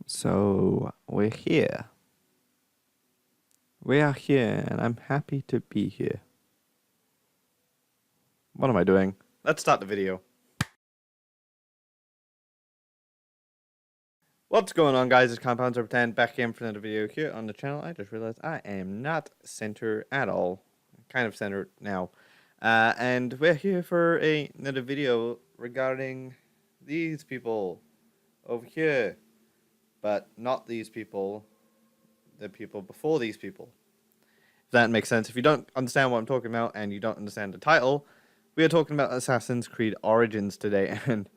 So we're here. We are here, and I'm happy to be here. What am I doing? Let's start the video. What's going on, guys? It's Compounds Over 10 back in for another video here on the channel. I just realized I am not center at all. Kind of centered now. And we're here for another video regarding these people over here. But not these people. The people before these people. If that makes sense. If you don't understand what I'm talking about and you don't understand the title, we are talking about Assassin's Creed Origins today. And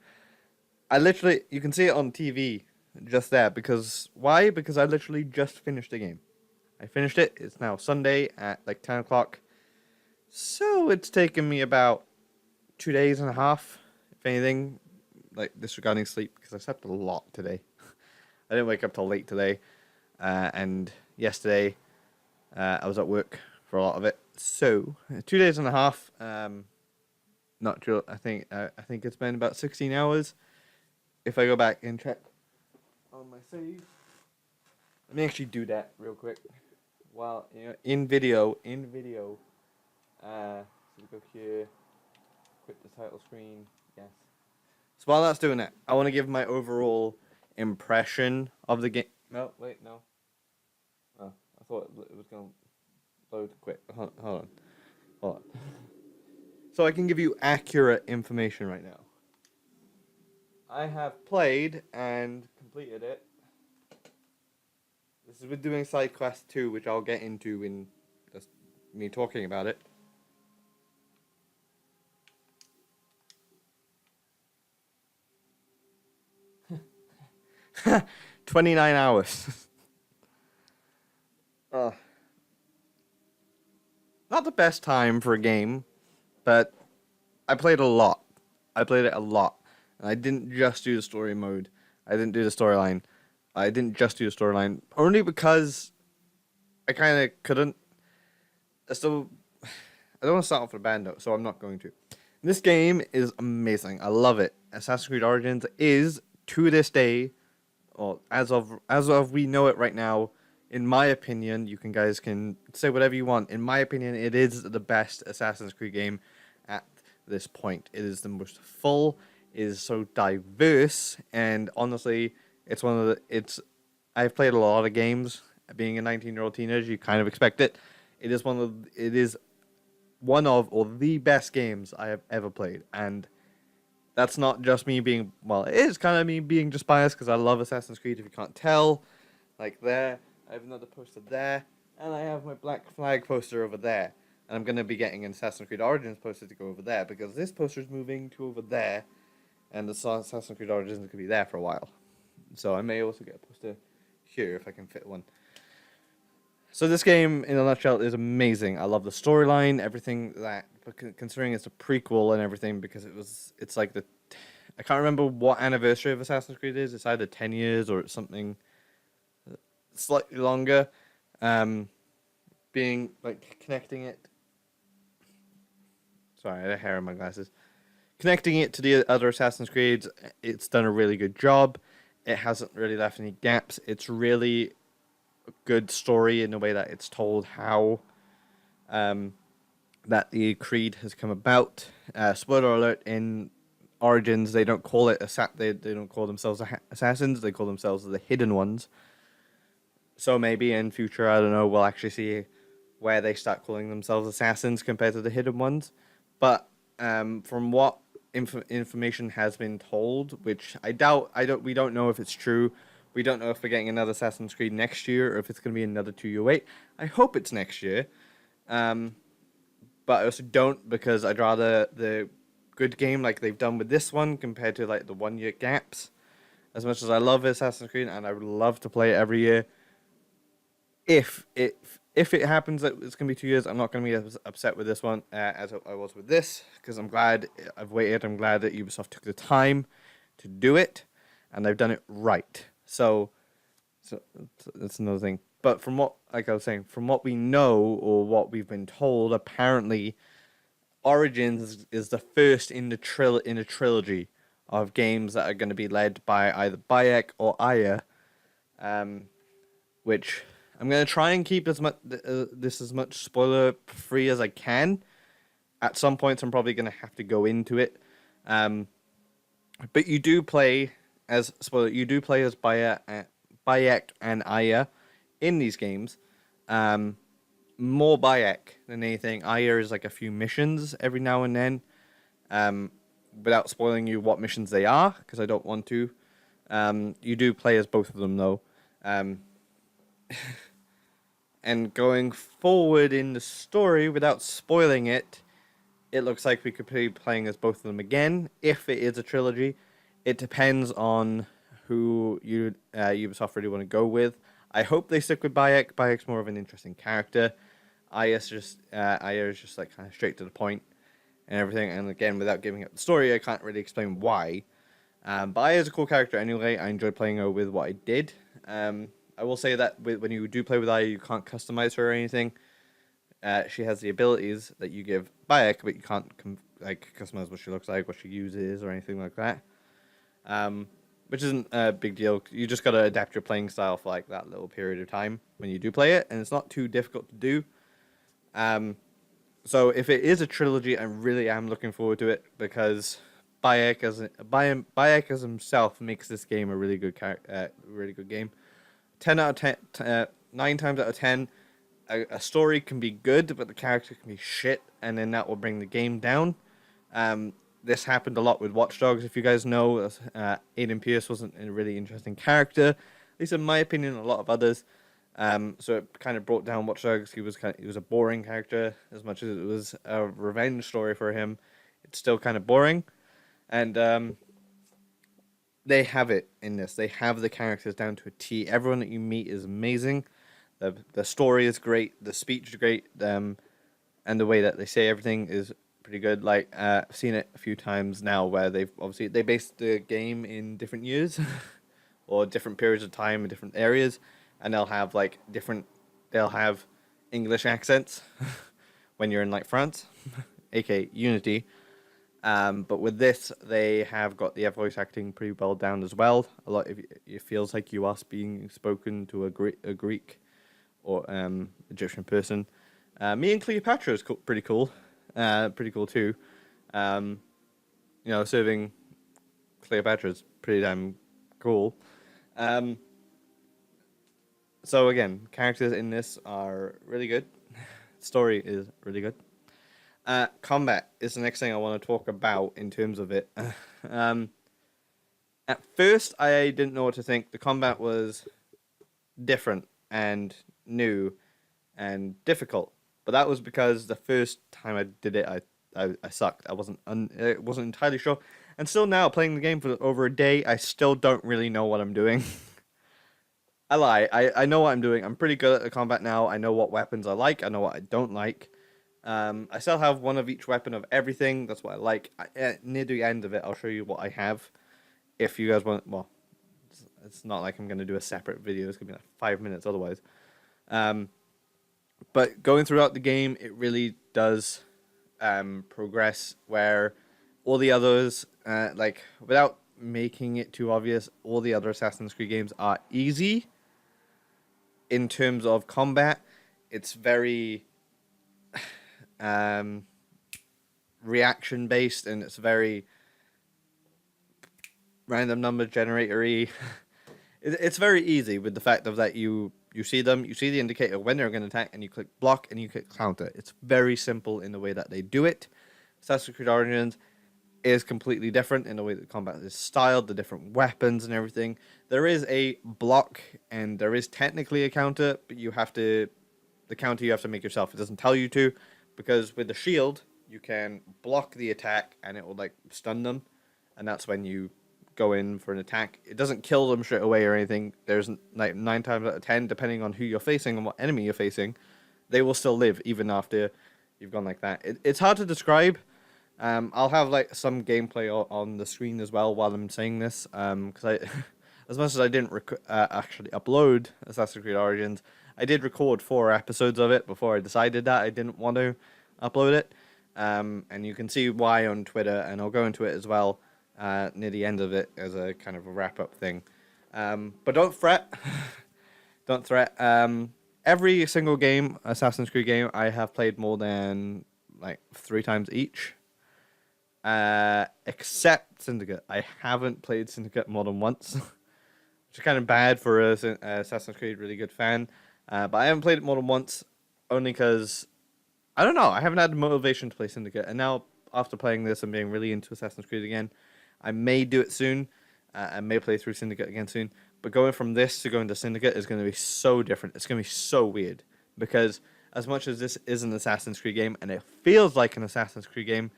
I literally, you can see it on TV just there. Because, why? Because I literally just finished the game. I finished it. It's now Sunday at like 10 o'clock. So it's taken me about 2 days and a half, if anything, like disregarding sleep, because I slept a lot today. I didn't wake up till late today. And yesterday, I was at work for a lot of it. So 2 days and a half. Not sure. I think it's been about 16 hours. If I go back and check on my save, let me actually do that real quick. While in video. So we go here. Quit the title screen. Yes. So while that's doing that, I want to give my overall impression of the game. No, wait, no. Oh, I thought it was going to load quick. Hold on. So I can give you accurate information right now. I have played and completed it. This is with doing side quest 2, which I'll get into in just me talking about it. $29 hours. Not the best time for a game, but I played a lot. I played it a lot. And I didn't just do the story mode. I didn't do the storyline. I didn't just do the storyline. Only because I kind of couldn't. I don't want to start off with a bad note, so I'm not going to. This game is amazing. I love it. Assassin's Creed Origins is, to this day, or as of we know it right now, in my opinion, guys can say whatever you want. In my opinion, it is the best Assassin's Creed game at this point. It is the most full. It is so diverse, and honestly, it's one of the. I've played a lot of games. Being a 19-year-old teenager, you kind of expect it. It is one of or the best games I have ever played, and that's not just me being, well, it is kind of me being just biased because I love Assassin's Creed, if you can't tell. Like there, I have another poster there, and I have my Black Flag poster over there. And I'm going to be getting an Assassin's Creed Origins poster to go over there, because this poster is moving to over there, and the Assassin's Creed Origins is going to be there for a while. So I may also get a poster here if I can fit one. So this game, in a nutshell, is amazing. I love the storyline, everything that, considering it's a prequel and everything, because it's like I can't remember what anniversary of Assassin's Creed it is. It's either 10 years or it's something slightly longer. Being, like, connecting it. Sorry, I had a hair in my glasses. Connecting it to the other Assassin's Creeds, it's done a really good job. It hasn't really left any gaps. It's really good story in the way that it's told how that the creed has come about. Spoiler alert: in Origins, they don't call it they don't call themselves assassins. They call themselves the Hidden Ones. So maybe in future, I don't know, we'll actually see where they start calling themselves assassins compared to the Hidden Ones. But from what information has been told, which I doubt, we don't know if it's true. We don't know if we're getting another Assassin's Creed next year or if it's going to be another 2U8. I hope it's next year. But I also don't, because I'd rather the good game like they've done with this one compared to like the 1 year gaps. As much as I love Assassin's Creed and I would love to play it every year, if it happens that it's going to be 2 years, I'm not going to be as upset with this one as I was with this, because I'm glad I've waited. I'm glad that Ubisoft took the time to do it, and they've done it right. So that's another thing. But from what, like I was saying, from what we know or what we've been told, apparently Origins is the first in a trilogy of games that are going to be led by either Bayek or Aya, which I'm gonna try and keep this as much spoiler free as I can. At some points, I'm probably gonna have to go into it, but you do play as spoiler. You do play as Bayek and Aya in these games. More Bayek than anything. Aya is like a few missions every now and then. Without spoiling you what missions they are, because I don't want to. You do play as both of them though. And going forward in the story, without spoiling it, it looks like we could be playing as both of them again. If it is a trilogy, it depends on who Ubisoft really want to go with. I hope they stick with Bayek. Bayek's more of an interesting character. Aya is just like kind of straight to the point and everything. And again, without giving up the story, I can't really explain why. But Aya is a cool character anyway. I enjoyed playing her with what I did. I will say that when you do play with Aya, you can't customize her or anything. She has the abilities that you give Bayek, but you can't customize what she looks like, what she uses, or anything like that. Which isn't a big deal. You just gotta adapt your playing style for like that little period of time when you do play it, and it's not too difficult to do. So if it is a trilogy, I really am looking forward to it because Bayek as himself makes this game a really good really good game. 10 out of 10, 9 times out of 10, a story can be good, but the character can be shit, and then that will bring the game down. This happened a lot with Watch Dogs. If you guys know, Aiden Pierce wasn't a really interesting character, at least in my opinion, a lot of others. So it kind of brought down Watch Dogs. He was a boring character as much as it was a revenge story for him. It's still kind of boring, and they have it in this. They have the characters down to a T. Everyone that you meet is amazing. The story is great. The speech is great. And the way that they say everything is pretty good. Like I've seen it a few times now where they based the game in different years or different periods of time in different areas, and they'll have English accents when you're in like France, aka Unity. But with this, they have got the voice acting pretty well down as well. A lot of it feels like you are being spoken to a Greek or Egyptian person. Me and Cleopatra is pretty cool. Pretty cool too. Serving Cleopatra is pretty damn cool. So again, characters in this are really good. Story is really good. Combat is the next thing I want to talk about in terms of it. At first, I didn't know what to think. The combat was different and new and difficult, but that was because the first time I did it, I sucked. I wasn't entirely sure, and still now playing the game for over a day, I still don't really know what I'm doing. I lie. I know what I'm doing. I'm pretty good at the combat now. I know what weapons I like. I know what I don't like. I still have one of each weapon of everything. That's what I like. Near the end of it, I'll show you what I have. If you guys want, well, it's not like I'm going to do a separate video. It's going to be like 5 minutes otherwise. But going throughout the game, it really does progress where all the others, without making it too obvious, all the other Assassin's Creed games are easy in terms of combat. It's very reaction based, and it's very random number generator-y. It's very easy with the fact of that you see them, you see the indicator when they're going to attack, and you click block and you click counter. It's very simple in the way that they do it. Assassin's Creed Origins is completely different in the way that combat is styled, the different weapons and everything. There is a block and there is technically a counter, but the counter you have to make yourself. It doesn't tell you to, because with the shield, you can block the attack and it will like stun them, and that's when you go in for an attack. It doesn't kill them straight away or anything. There's like 9 times out of 10, depending on who you're facing and what enemy you're facing, they will still live even after you've gone like that. It's hard to describe. I'll have like some gameplay on the screen as well while I'm saying this, because I, as much as I didn't actually upload Assassin's Creed Origins, I did record 4 episodes of it before I decided that I didn't want to upload it, and you can see why on Twitter, and I'll go into it as well near the end of it as a kind of a wrap-up thing. But don't fret. Don't threat. Every single game, Assassin's Creed game, I have played more than like 3 times each. Except Syndicate. I haven't played Syndicate more than once, which is kind of bad for a Assassin's Creed really good fan. But I haven't played it more than once, only because I don't know. I haven't had the motivation to play Syndicate, and now after playing this and being really into Assassin's Creed again, I may do it soon. I may play through Syndicate again soon. But going from this to going to Syndicate is going to be so different. It's going to be so weird because as much as this is an Assassin's Creed game and it feels like an Assassin's Creed game,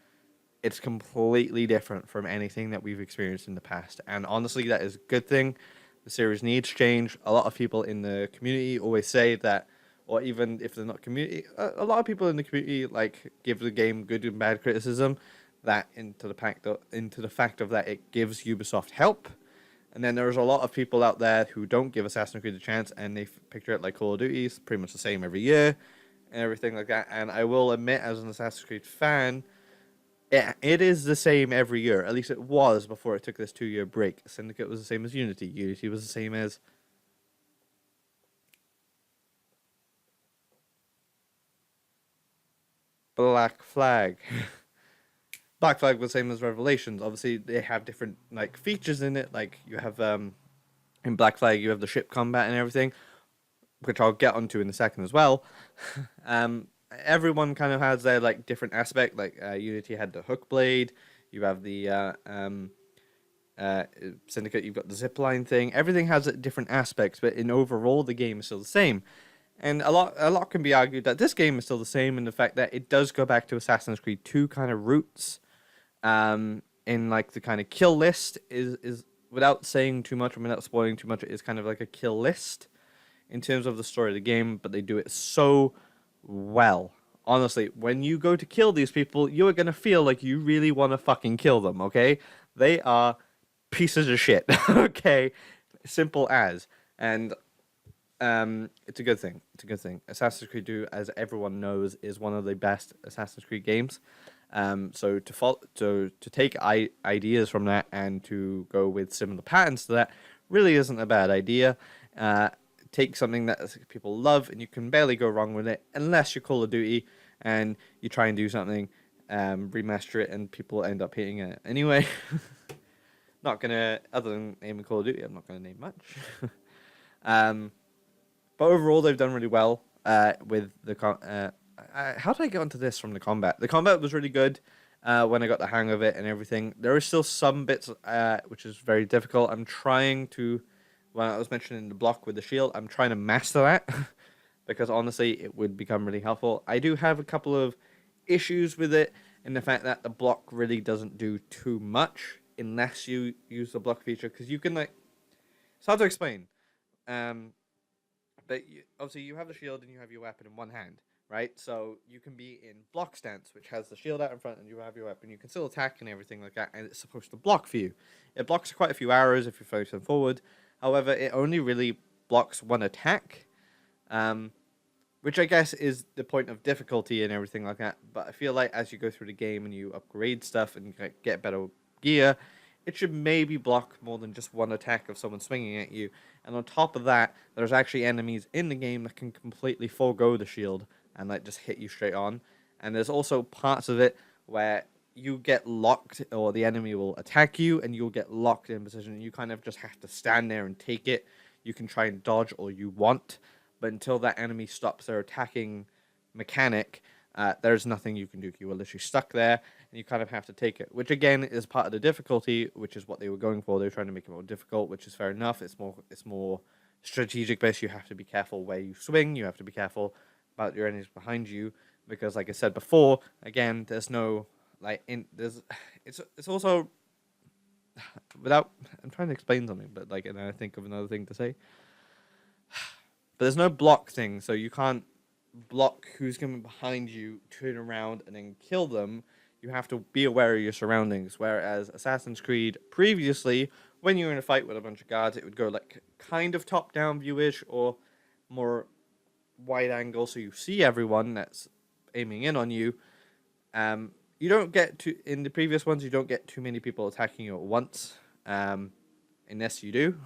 it's completely different from anything that we've experienced in the past. And honestly, that is a good thing. The series needs change. A lot of people in the community always say that, or even if they're not community, a lot of people in the community like give the game good and bad criticism. That into the fact of that it gives Ubisoft help, and then there's a lot of people out there who don't give Assassin's Creed a chance, and they picture it like Call of Duty, it's pretty much the same every year, and everything like that. And I will admit, as an Assassin's Creed fan, it is the same every year. At least it was before it took this 2-year break. Syndicate was the same as Unity. Unity was the same as Black Flag. Black Flag was the same as Revelations. Obviously, they have different like features in it. Like you have in Black Flag, you have the ship combat and everything, which I'll get onto in a second as well. Everyone kind of has their like different aspect. Like Unity had the hook blade. You have the Syndicate. You've got the zipline thing. Everything has different aspects, but in overall, the game is still the same. And a lot can be argued that this game is still the same in the fact that it does go back to Assassin's Creed 2 kind of roots. In like the kind of kill list is without saying too much and without spoiling too much, it is kind of like a kill list in terms of the story of the game, but they do it so well. Honestly, when you go to kill these people, you are gonna feel like you really want to fucking kill them. Okay, they are pieces of shit. Okay, simple as. And it's a good thing. It's a good thing. Assassin's Creed 2, as everyone knows, is one of the best Assassin's Creed games. So to take ideas from that and to go with similar patterns to that really isn't a bad idea. Take something that people love and you can barely go wrong with it unless you're Call of Duty and you try and do something, remaster it and people end up hating it anyway. Not gonna, other than naming Call of Duty, I'm not gonna name much. But overall, they've done really well with the how did I get onto this from the combat? The combat was really good when I got the hang of it and everything. There is still some bits which is very difficult. I'm trying to, when I was mentioning the block with the shield, I'm trying to master that because honestly, it would become really helpful. I do have a couple of issues with it in the fact that the block really doesn't do too much unless you use the block feature because you can like. It's hard to explain. But obviously, you have the shield and you have your weapon in one hand, right? So you can be in block stance, which has the shield out in front, and you have your weapon. You can still attack and everything like that, and it's supposed to block for you. It blocks quite a few arrows if you're facing forward. However, it only really blocks one attack, which I guess is the point of difficulty and everything like that. But I feel like as you go through the game and you upgrade stuff and get better gear, it should maybe block more than just one attack of someone swinging at you. And on top of that, there's actually enemies in the game that can completely forego the shield and like just hit you straight on. And there's also parts of it where you get locked or the enemy will attack you and you'll get locked in position. You kind of just have to stand there and take it. You can try and dodge all you want, but until that enemy stops their attacking mechanic, there's nothing you can do. You are literally stuck there, and you kind of have to take it, which again is part of the difficulty, which is what they were going for. They were trying to make it more difficult, which is fair enough. It's more strategic based. You have to be careful where you swing. You have to be careful about your enemies behind you, because like I said before, again, there's no it's also without. I'm trying to explain something, but like, and I think of another thing to say. But there's no block thing, so you can't block who's coming behind you, turn around, and then kill them. You have to be aware of your surroundings. Whereas Assassin's Creed previously, when you were in a fight with a bunch of guards, it would go like kind of top-down viewish or more wide angle, so you see everyone that's aiming in on you. You don't get to in the previous ones. You don't get too many people attacking you at once, unless you do.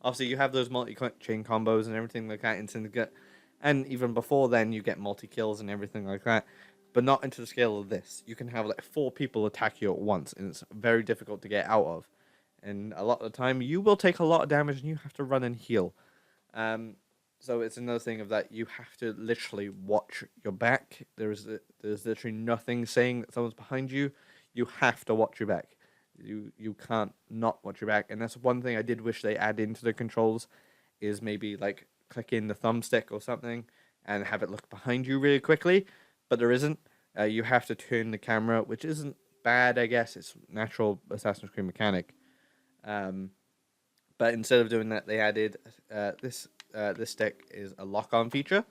Obviously, you have those multi-chain combos and everything like that in Syndicate, and even before then, you get multi-kills and everything like that. But not into the scale of this. You can have like 4 people attack you at once, and it's very difficult to get out of. And a lot of the time, you will take a lot of damage, and you have to run and heal. So it's another thing of that you have to literally watch your back. There's literally nothing saying that someone's behind you. You have to watch your back. You can't not watch your back, and that's one thing I did wish they add into the controls, is maybe like click in the thumbstick or something and have it look behind you really quickly. But there isn't. You have to turn the camera, which isn't bad, I guess. It's natural Assassin's Creed mechanic. But instead of doing that, they added this stick is a lock-on feature,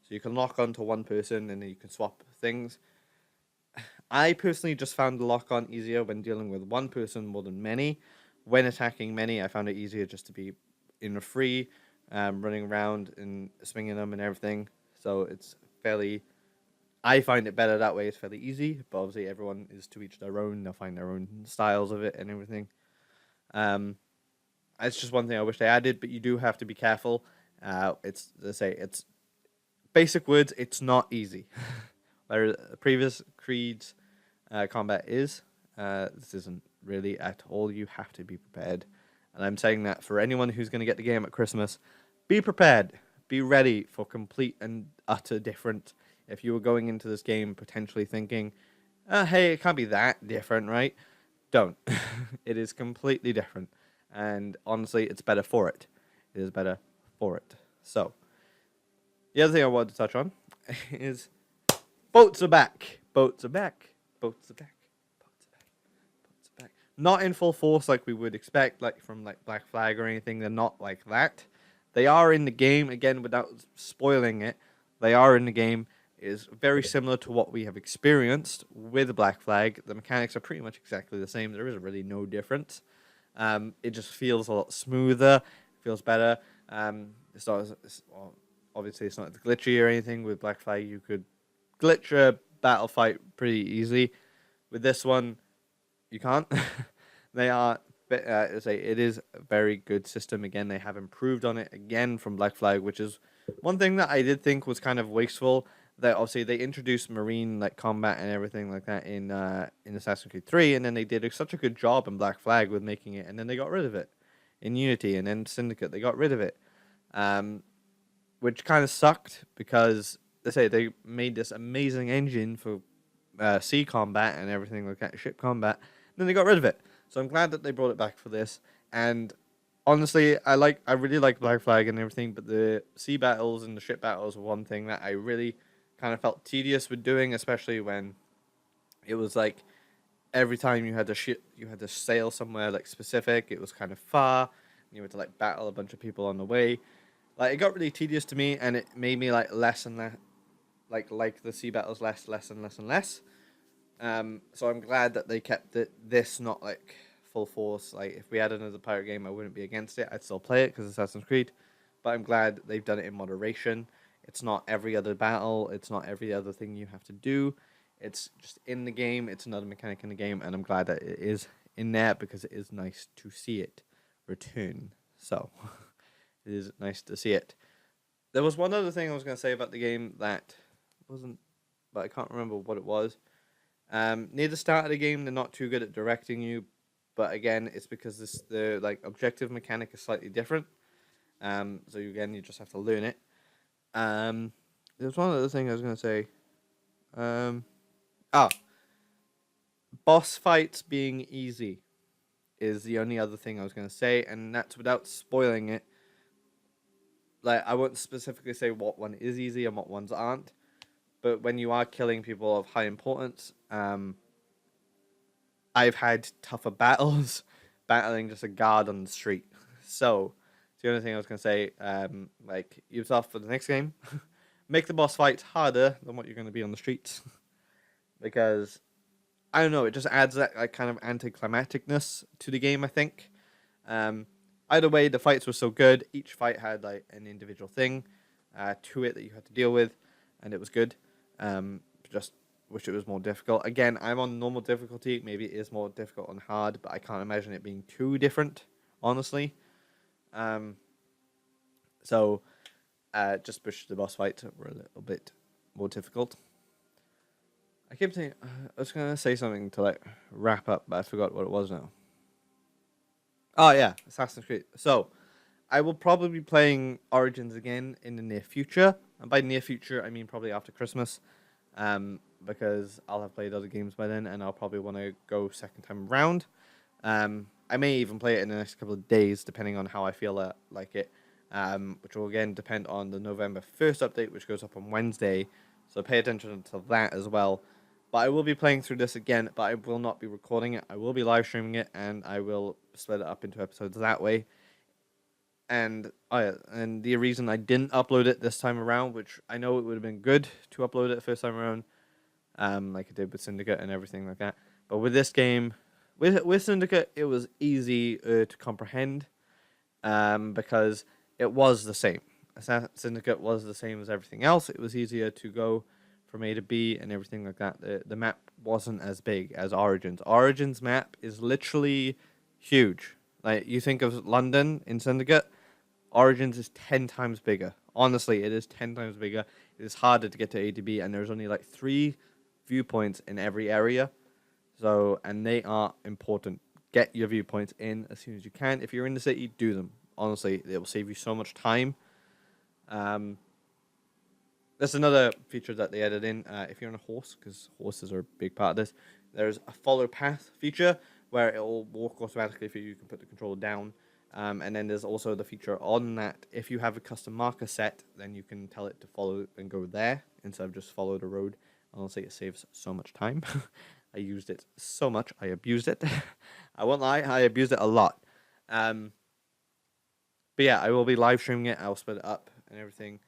so you can lock on to one person and then you can swap things. I personally just found the lock-on easier when dealing with one person more than many. When attacking many, I found it easier just to be in a free, running around and swinging them and everything. So it's fairly. I find it better that way. It's fairly easy, but obviously everyone is to each their own. They'll find their own styles of it and everything. It's just one thing I wish they added, but you do have to be careful. It's let's say it's basic words. It's not easy. Whereas previous Creeds combat is, this isn't really at all. You have to be prepared, and I'm saying that for anyone who's going to get the game at Christmas, be prepared. Be ready for complete and utter different. If you were going into this game potentially thinking, hey, it can't be that different, right? Don't. It is completely different. And honestly, it's better for it. It is better for it. So, the other thing I wanted to touch on is boats are back. Boats are back. Boats are back. Boats are back. Boats are back. Not in full force like we would expect, like from like Black Flag or anything. They're not like that. They are in the game, again, without spoiling it. They are in the game. It is very similar to what we have experienced with Black Flag. The mechanics are pretty much exactly the same. There is really no difference. It just feels a lot smoother, feels better. Obviously it's not glitchy or anything. With Black Flag, you could glitch a battle fight pretty easily. With this one, you can't. They are. It is a very good system. Again, they have improved on it again from Black Flag, which is one thing that I did think was kind of wasteful. That obviously they introduced marine like combat and everything like that in Assassin's Creed 3, and then they did such a good job in Black Flag with making it, and then they got rid of it in Unity, and then Syndicate they got rid of it, which kind of sucked because they made this amazing engine for sea combat and everything like that, ship combat, and then they got rid of it. So I'm glad that they brought it back for this, and honestly, I really like Black Flag and everything, but the sea battles and the ship battles were one thing that I really kind of felt tedious with doing, especially when it was like every time you had to sail somewhere like specific. It was kind of far, and you had to like battle a bunch of people on the way. Like it got really tedious to me, and it made me like less and less like the sea battles less and less and less. So I'm glad that they kept this not like full force. Like if we had another pirate game, I wouldn't be against it. I'd still play it because it's Assassin's Creed, but I'm glad they've done it in moderation. It's not every other battle. It's not every other thing you have to do. It's just in the game. It's another mechanic in the game, and I'm glad that it is in there because it is nice to see it return. So it is nice to see it. There was one other thing I was going to say about the game that wasn't, but I can't remember what it was. Near the start of the game, they're not too good at directing you, but again, it's because the like objective mechanic is slightly different. So you just have to learn it. There's one other thing I was gonna say. Boss fights being easy is the only other thing I was gonna say, and that's without spoiling it. Like I won't specifically say what one is easy and what ones aren't, but when you are killing people of high importance, I've had tougher battles battling just a guard on the street. So it's the only thing I was gonna say. Like Ubisoft for the next game, make the boss fights harder than what you're gonna be on the streets, because I don't know. It just adds that like kind of anticlimacticness to the game. I think. Either way, the fights were so good. Each fight had like an individual thing to it that you had to deal with, and it was good. Just wish it was more difficult. Again, I'm on normal difficulty. Maybe it is more difficult on hard, but I can't imagine it being too different, honestly. Um, so just pushed the boss fights were a little bit more difficult. I keep saying I was gonna say something to like wrap up, but I forgot what it was now. Oh yeah, Assassin's Creed. So I will probably be playing Origins again in the near future, and by near future I mean probably after Christmas, because I'll have played other games by then, and I'll probably want to go second time round. I may even play it in the next couple of days, depending on how I feel like it. Which will again depend on the November 1st update, which goes up on Wednesday. So pay attention to that as well. But I will be playing through this again, but I will not be recording it. I will be live streaming it, and I will split it up into episodes that way. And the reason I didn't upload it this time around, which I know it would have been good to upload it first time around, like I did with Syndicate and everything like that. But with this game, with Syndicate, it was easy to comprehend, because it was the same. Syndicate was the same as everything else. It was easier to go from A to B and everything like that. The map wasn't as big as Origins. Origins map is literally huge. Like you think of London in Syndicate, Origins is 10 times bigger. Honestly, it is 10 times bigger. It is harder to get to A to B, and there's only like 3 viewpoints in every area. So, and they are important. Get your viewpoints in as soon as you can. If you're in the city, do them. Honestly, it will save you so much time. That's another feature that they added in. If you're on a horse, because horses are a big part of this, there's a follow path feature where it will walk automatically for you. You can put the controller down. And then there's also the feature on that if you have a custom marker set, then you can tell it to follow and go there instead of just follow the road. Honestly, it saves so much time. I used it so much. I abused it. I won't lie. I abused it a lot. But yeah, I will be live streaming it. I'll split it up and everything.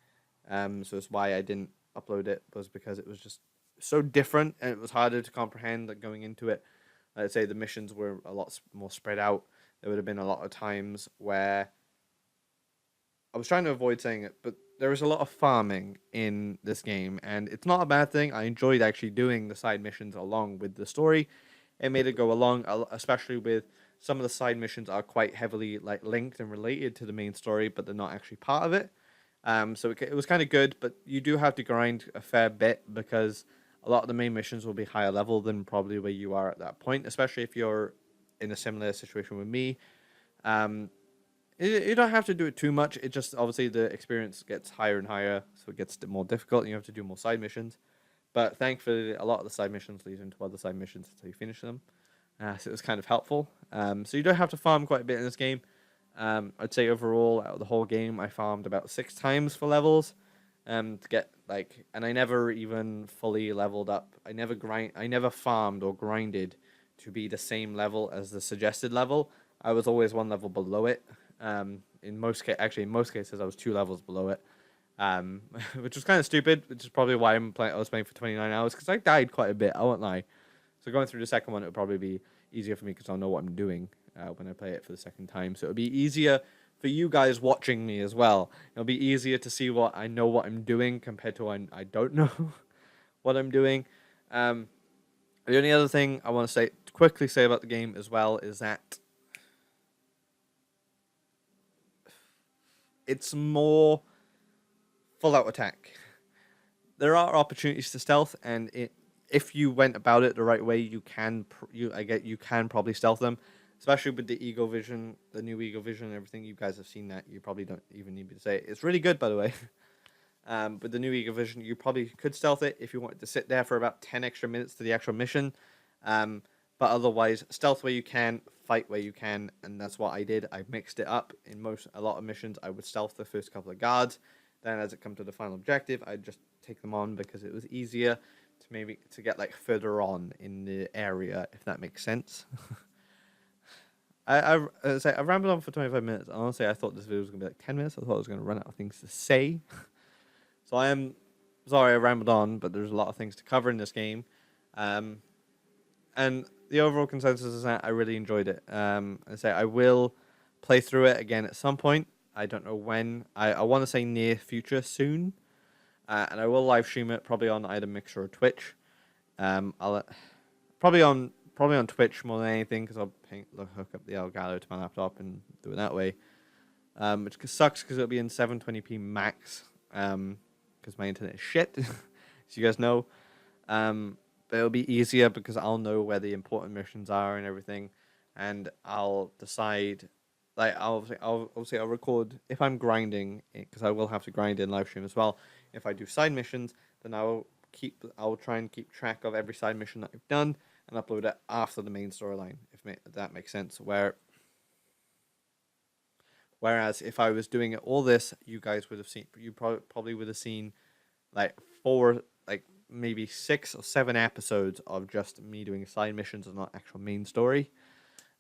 So it's why I didn't upload it, was because it was just so different and it was harder to comprehend, like going into it. I'd say the missions were a lot more spread out. There would have been a lot of times where I was trying to avoid saying it, but there was a lot of farming in this game, and it's not a bad thing. I enjoyed actually doing the side missions along with the story. It made it go along, especially with some of the side missions are quite heavily like linked and related to the main story, but they're not actually part of it. So it was kind of good, but you do have to grind a fair bit because a lot of the main missions will be higher level than probably where you are at that point, especially if you're in a similar situation with me. Um, you don't have to do it too much. It just obviously the experience gets higher and higher, so it gets more difficult, and you have to do more side missions. But thankfully, a lot of the side missions lead into other side missions until you finish them. So it was kind of helpful. So you don't have to farm quite a bit in this game. I'd say overall, out of the whole game, I farmed about 6 times for levels. To get like, and I never even fully leveled up. I never farmed or grinded to be the same level as the suggested level. I was always one level below it. In most cases, I was 2 levels below it. Which was kind of stupid, which is probably why I was playing for 29 hours, because I died quite a bit, I won't lie. So going through the second one, it would probably be easier for me because I'll know what I'm doing when I play it for the second time. So it'll be easier for you guys watching me as well. It'll be easier to see what I know what I'm doing compared to when I don't know what I'm doing. The only other thing I want to quickly say about the game as well is that it's more full out attack. There are opportunities to stealth, and if you went about it the right way, you can probably stealth them, especially with the Eagle Vision, the new Eagle Vision, and everything. You guys have seen that. You probably don't even need me to say it. It's really good, by the way. With the new Eagle Vision, you probably could stealth it if you wanted to sit there for about 10 extra minutes to the actual mission. But otherwise, stealth where you can, fight where you can, and that's what I did. I mixed it up. In a lot of missions, I would stealth the first couple of guards. Then, as it come to the final objective, I'd just take them on because it was easier to get like further on in the area, if that makes sense. I rambled on for 25 minutes. Honestly, I thought this video was gonna be like 10 minutes. I thought I was gonna run out of things to say. So I am sorry I rambled on, but there's a lot of things to cover in this game. And the overall consensus is that I really enjoyed it. I will play through it again at some point. I don't know when. I want to say near future soon. And I will live stream it probably on either Mixer or Twitch. I'll probably on Twitch more than anything because I'll hook up the Elgato to my laptop and do it that way. which sucks because it'll be in 720p max, because my internet is shit, as you guys know. But it'll be easier because I'll know where the important missions are and everything, and I'll decide. Like I'll obviously I'll record if I'm grinding, because I will have to grind in live stream as well. If I do side missions, then I'll try and keep track of every side mission that I've done and upload it after the main storyline, if that makes sense. Whereas if I was doing all this, you guys would have seen, you probably would have seen like maybe 6 or 7 episodes of just me doing side missions and not actual main story,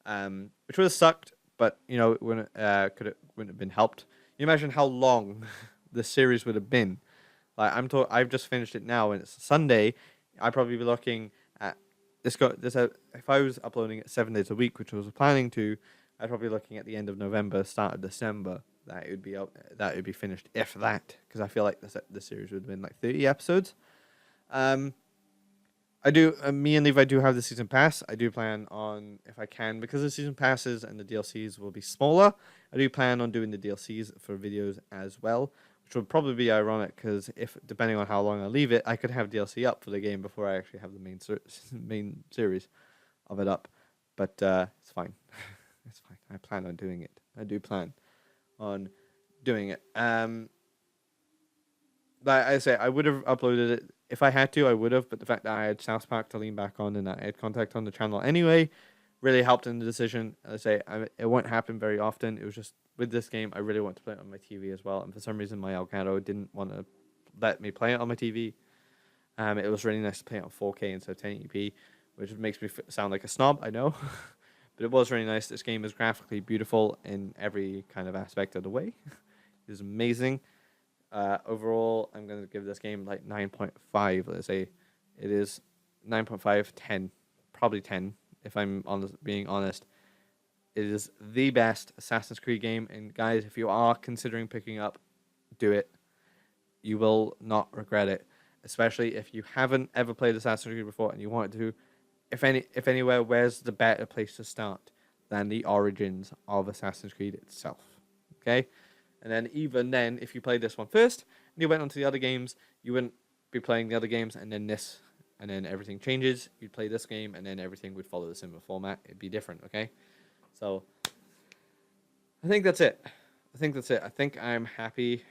which would have sucked. But you know, it wouldn't have been helped. You imagine how long the series would have been. Like I've just finished it now, and it's Sunday. I'd probably be looking at this. If I was uploading it 7 days a week, which I was planning to, I'd probably be looking at the end of November, start of December. That it would be up. That it would be finished, if that, because I feel like the series would have been like 30 episodes. I do. Me and Levi do have the season pass. I do plan on, if I can, because the season passes and the DLCs will be smaller. I do plan on doing the DLCs for videos as well, which would probably be ironic because if depending on how long I leave it, I could have DLC up for the game before I actually have the main series of it up. But it's fine. It's fine. I plan on doing it. I do plan on doing it. But I say I would have uploaded it if I had to. I would have, but the fact that I had South Park to lean back on and that I had contact on the channel anyway really helped in the decision. As I say, it won't happen very often. It was just with this game, I really want to play it on my TV as well, and for some reason, my Elgato didn't want to let me play it on my TV. It was really nice to play it on 4K instead of 1080p, which makes me sound like a snob, I know, but it was really nice. This game is graphically beautiful in every kind of aspect of the way. It is amazing. Overall, I'm going to give this game like 9.5. Let's say it is 9.5, 10, probably 10 if I'm being honest. It is the best Assassin's Creed game, and guys, if you are considering picking up, do it. You will not regret it, especially if you haven't ever played Assassin's Creed before and you want to. If anywhere, where's the better place to start than the origins of Assassin's Creed itself? Okay. And then even then, if you played this one first and you went on to the other games, you wouldn't be playing the other games and then this, and then everything changes. You'd play this game and then everything would follow the similar format. It'd be different, okay? So I think that's it. I think I'm happy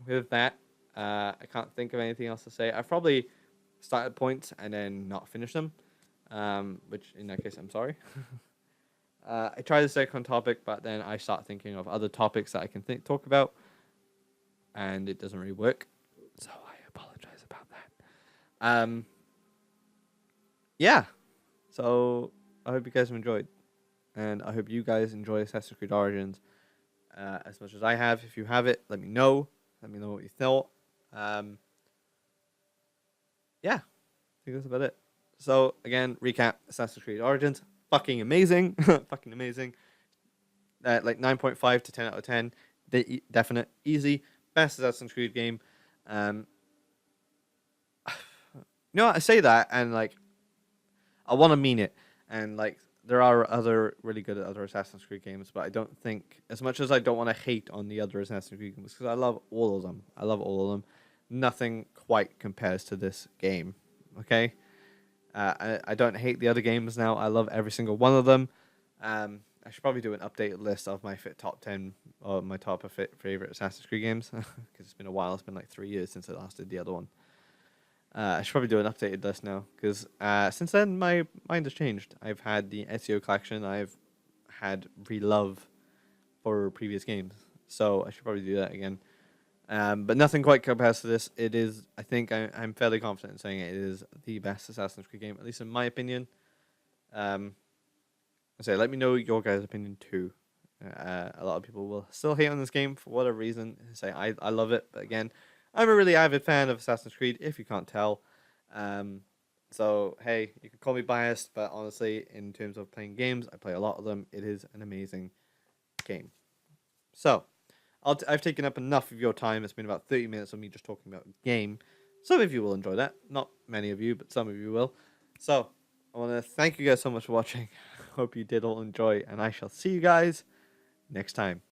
with that. I can't think of anything else to say. I've probably started points and then not finished them, which in that case, I'm sorry. I try to stay on topic, but then I start thinking of other topics that I can talk about, and it doesn't really work. So I apologize about that. Yeah. So I hope you guys have enjoyed, and I hope you guys enjoy Assassin's Creed Origins as much as I have. If you have it, let me know. Let me know what you thought. Yeah, I think that's about it. So again, recap: Assassin's Creed Origins. Fucking amazing. Fucking amazing. Like 9.5 to 10 out of 10. Definite. Easy. Best Assassin's Creed game. You know what? I say that and like I want to mean it. And like there are other really good other Assassin's Creed games, but I don't think, as much as I don't want to hate on the other Assassin's Creed games, because I love all of them. I love all of them. Nothing quite compares to this game. Okay? I don't hate the other games now. I love every single one of them. I should probably do an updated list of my top 10 or my top favorite Assassin's Creed games, because it's been a while. It's been like 3 years since I last did the other one. I should probably do an updated list now, because since then my mind has changed. I've had the Ezio collection. I've had re-love for previous games, so I should probably do that again. But nothing quite compares to this. It is, I think, I'm fairly confident in saying it is the best Assassin's Creed game, at least in my opinion. I say, let me know your guys' opinion too. A lot of people will still hate on this game for whatever reason. Say I love it, but again, I'm a really avid fan of Assassin's Creed, if you can't tell. So hey, you can call me biased, but honestly, in terms of playing games, I play a lot of them. It is an amazing game. So I've taken up enough of your time. It's been about 30 minutes of me just talking about a game. Some of you will enjoy that. Not many of you, but some of you will. So I want to thank you guys so much for watching. Hope you did all enjoy, and I shall see you guys next time.